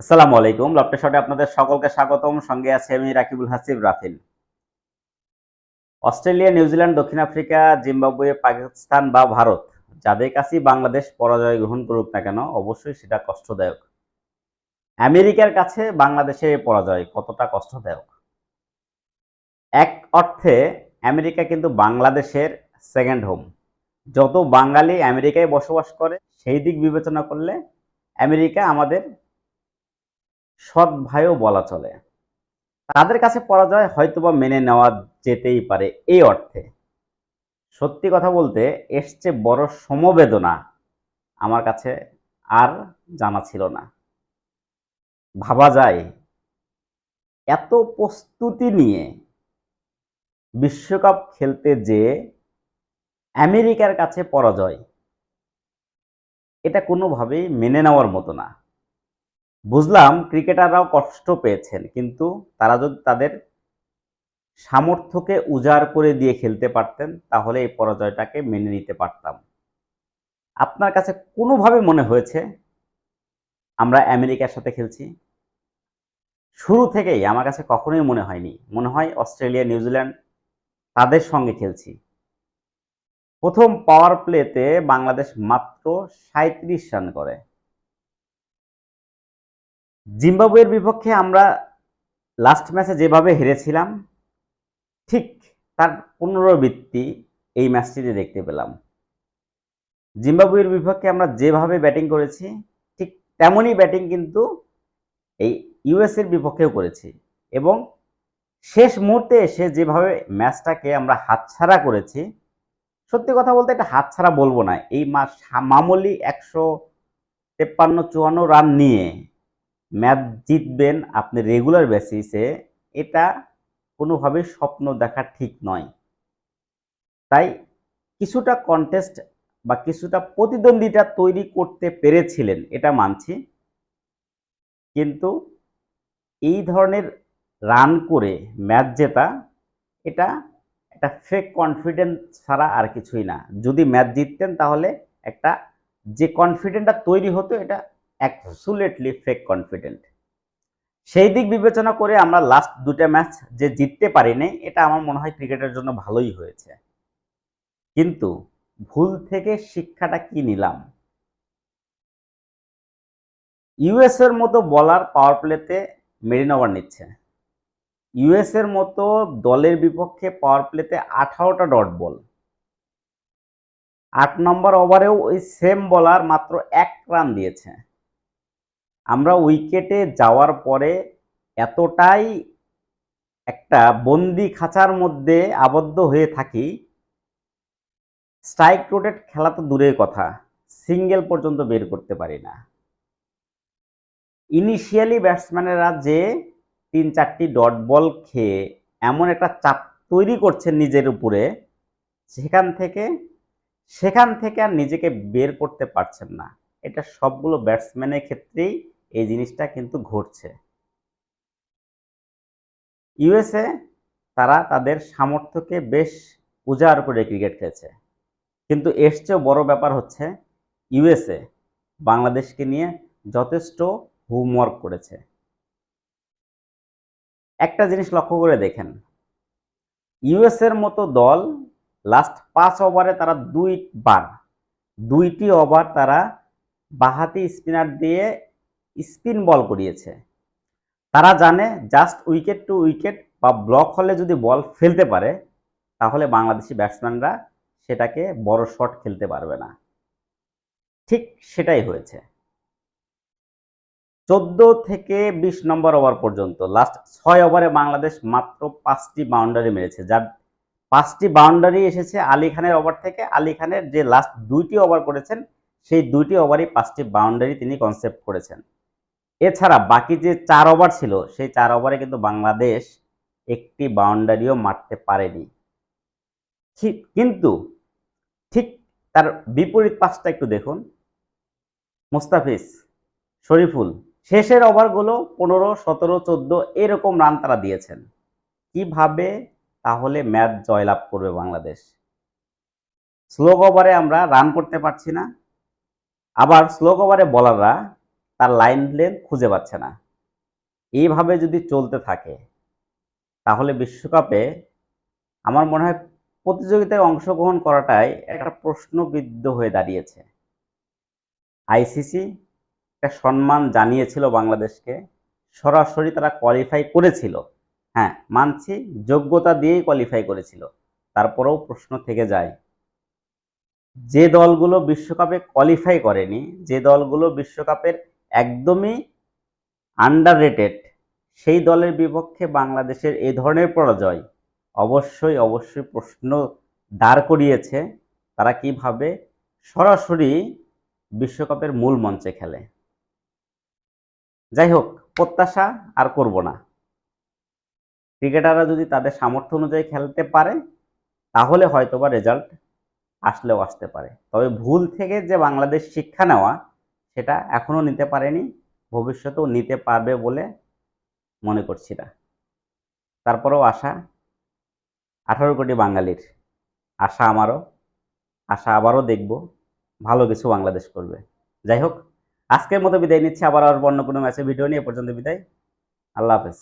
আসসালামু আলাইকুম। লফটের শটে আপনাদের সকলকে স্বাগতম। সঙ্গে আছি আমি রাকিবুল হাসিব রাফিল। অস্ট্রেলিয়া, নিউজিল্যান্ড, দক্ষিণ আফ্রিকা, জিম্বাবুয়ে, পাকিস্তান বা ভারত যাদের কাছেই বাংলাদেশ পরাজয় গ্রহণ করুক না কেন, অবশ্যই সেটা কষ্টদায়ক। আমেরিকার কাছে বাংলাদেশের পরাজয় কতটা কষ্টদায়ক? এক অর্থে আমেরিকা কিন্তু বাংলাদেশের সেকেন্ড হোম। যত বাঙালি আমেরিকায় বসবাস করে সেই দিক বিবেচনা করলে আমেরিকা আমাদের সৎ ভাইও বলা চলে। তাদের কাছে পরাজয় হয়তোবা মেনে নেওয়া যেতেই পারে এই অর্থে। সত্যি কথা বলতে এর চেয়ে বড় সমবেদনা আমার কাছে আর জানা ছিল না। ভাবা যায় এত প্রস্তুতি নিয়ে বিশ্বকাপ খেলতে যেয়ে আমেরিকার কাছে পরাজয়, এটা কোনোভাবেই মেনে নেওয়ার মতো না। বুঝলাম ক্রিকেটাররাও কষ্ট পেয়েছেন, কিন্তু তারা যদি তাদের সামর্থ্যকে উজাড় করে দিয়ে খেলতে পারতেন তাহলে এই পরাজয়টাকে মেনে নিতে পারতাম। আপনার কাছে কোনোভাবে মনে হয়েছে আমরা আমেরিকার সাথে খেলছি? শুরু থেকেই আমার কাছে কখনোই মনে হয়নি। মনে হয় অস্ট্রেলিয়া, নিউজিল্যান্ড তাদের সঙ্গে খেলছি। প্রথম পাওয়ার প্লেতে বাংলাদেশ মাত্র ৩৭ রান করে। জিম্বাবুয়ের বিপক্ষে আমরা লাস্ট ম্যাচে যেভাবে হেরেছিলাম, ঠিক তার পুনরাবৃত্তি এই ম্যাচটিতে দেখতে পেলাম। জিম্বাবুয়ের বিপক্ষে আমরা যেভাবে ব্যাটিং করেছি, ঠিক তেমনই ব্যাটিং কিন্তু এই ইউএসের বিপক্ষেও করেছি, এবং শেষ মুহূর্তে এসে যেভাবে ম্যাচটাকে আমরা হাতছাড়া করেছি, সত্যি কথা বলতে এটা হাতছাড়া বলবো না। এই মামুলি ১৫৩-৫৪ রান নিয়ে ম্যাচ জিতবেন আপনি রেগুলার বেসিসে, এটা কোনোভাবেই স্বপ্ন দেখা ঠিক নয়। তাই কিছুটা কন্টেস্ট বা কিছুটা প্রতিদ্বন্দ্বিতা তৈরি করতে পেরেছিলেন, এটা মানছি। কিন্তু এই ধরনের রান করে ম্যাচ জেতা, এটা একটা ফেক কনফিডেন্স ছাড়া আর কিছুই না। যদি ম্যাচ জিততেন তাহলে একটা যে কনফিডেন্টটা তৈরি হতো, এটা অ্যাবসুলেটলি ফেক কনফিডেন্ট। সেই দিক বিবেচনা করে আমরা লাস্ট দুটা ম্যাচ যে জিততে পারিনি, এটা আমার মনে হয় ক্রিকেটের জন্য ভালোই হয়েছে। কিন্তু ভুল থেকে শিক্ষাটা কি নিলাম? ইউএস এর মতো বলার পাওয়ার প্লেতে মেরিন ওভার নিচ্ছে। ইউএস এর মতো দলের বিপক্ষে পাওয়ার প্লেতে 18টা ডট বল। ৮ নম্বর ওভারেও ওই সেম বলার মাত্র ১ রান দিয়েছে। আমরা উইকেটে যাওয়ার পরে এতটাই একটা বন্দি খাঁচার মধ্যে আবদ্ধ হয়ে থাকি, স্ট্রাইক রোটেট খেলা তো দূরের কথা, সিঙ্গেল পর্যন্ত বের করতে পারি না। ইনিশিয়ালি ব্যাটসম্যানেরা যে ৩-৪টি ডট বল খেয়ে এমন একটা চাপ তৈরি করছেন নিজের উপরে, সেখান থেকে আর নিজেকে বের করতে পারছেন না। এটা সবগুলো ব্যাটসম্যানের ক্ষেত্রেই এই জিনিসটা কিন্তু ঘটছে। ইউএসএ তারা তাদের সামর্থ্যকে বেশ উজাড় করে ক্রিকেট খেলেছে, কিন্তু এর চেয়েও বড় ব্যাপার হচ্ছে ইউএসএ বাংলাদেশকে নিয়ে যথেষ্ট হোমওয়ার্ক করেছে। একটা জিনিস লক্ষ্য করে দেখেন, ইউএসএর মতো দল লাস্ট 5 ওভারে তারা দুইটি ওভার তারা বাঁহাতি স্পিনার দিয়ে স্পিন বল করিয়েছে। তারা জানে জাস্ট উইকেট টু উইকেট বা ব্লক হলে যদি বল ফেলতে পারে, তাহলে বাংলাদেশি ব্যাটসম্যানরা সেটাকে বড় শট খেলতে পারবে না। ঠিক সেটাই হয়েছে। 14 থেকে 20 নম্বর ওভার পর্যন্ত লাস্ট 6 ওভারে বাংলাদেশ মাত্র 5টি বাউন্ডারি মেরেছে, যার 5টি বাউন্ডারি এসেছে আলী খানের ওভার থেকে। আলী খানের যে লাস্ট 2টি ওভার করেছেন, সেই 2টি ওভারই 5টি বাউন্ডারি তিনি কনসেপ্ট করেছেন। এছাড়া বাকি যে 4 ওভার ছিল, সেই 4 ওভারে কিন্তু বাংলাদেশ একটি বাউন্ডারিও মারতে পারেনি। কিন্তু ঠিক তার বিপরীত পাশটা একটু দেখুন, মুস্তাফিজ, শরীফুল শেষের ওভারগুলো 15, 17, 14 এরকম রান তারা দিয়েছেন। কিভাবে তাহলে ম্যাচ জয়লাভ করবে বাংলাদেশ? স্লো ওভারে আমরা রান করতে পারছি না, আবার স্লো ওভারে বলাররা তার লাইন লেন্থ খুঁজে পাচ্ছে না। এইভাবে যদি চলতে থাকে তাহলে বিশ্বকাপে আমার মনে হয় প্রতিযোগিতায় অংশগ্রহণ করাটাই একটা প্রশ্নবিদ্ধ হয়ে দাঁড়িয়েছে। আইসিসি একটা সম্মান জানিয়েছিল বাংলাদেশকে, সরাসরি তারা কোয়ালিফাই করেছিল। হ্যাঁ, মানছি যোগ্যতা দিয়েই কোয়ালিফাই করেছিল। তারপরেও প্রশ্ন থেকে যায়, যে দলগুলো বিশ্বকাপে কোয়ালিফাই করেনি, যে দলগুলো বিশ্বকাপের একদমই আন্ডাররেটেড, সেই দলের বিপক্ষে বাংলাদেশের এই ধরনের পরাজয় অবশ্যই প্রশ্ন দাঁড় করিয়েছে তারা কিভাবে সরাসরি বিশ্বকাপের মূল মঞ্চে খেলে। যাই হোক, প্রত্যাশা আর করব না। ক্রিকেটাররা যদি তাদের সামর্থ্য অনুযায়ী খেলতে পারে তাহলে হয়তোবা রেজাল্ট আসলেও আসতে পারে। তবে ভুল থেকে যে বাংলাদেশ শিক্ষা নেওয়া, সেটা এখনো নিতে পারেনি, ভবিষ্যতেও নিতে পারবে বলে মনে করছি না। তারপরেও আশা 18 কোটি বাঙালির, আশা আমারও, আশা আবারও দেখব ভালো কিছু বাংলাদেশ করবে। যাই হোক, আজকের মতো বিদায় নিচ্ছি, আবার আসবো অন্য কোনো ম্যাচের ভিডিও নিয়ে। এ পর্যন্ত বিদায়, আল্লাহ হাফেজ।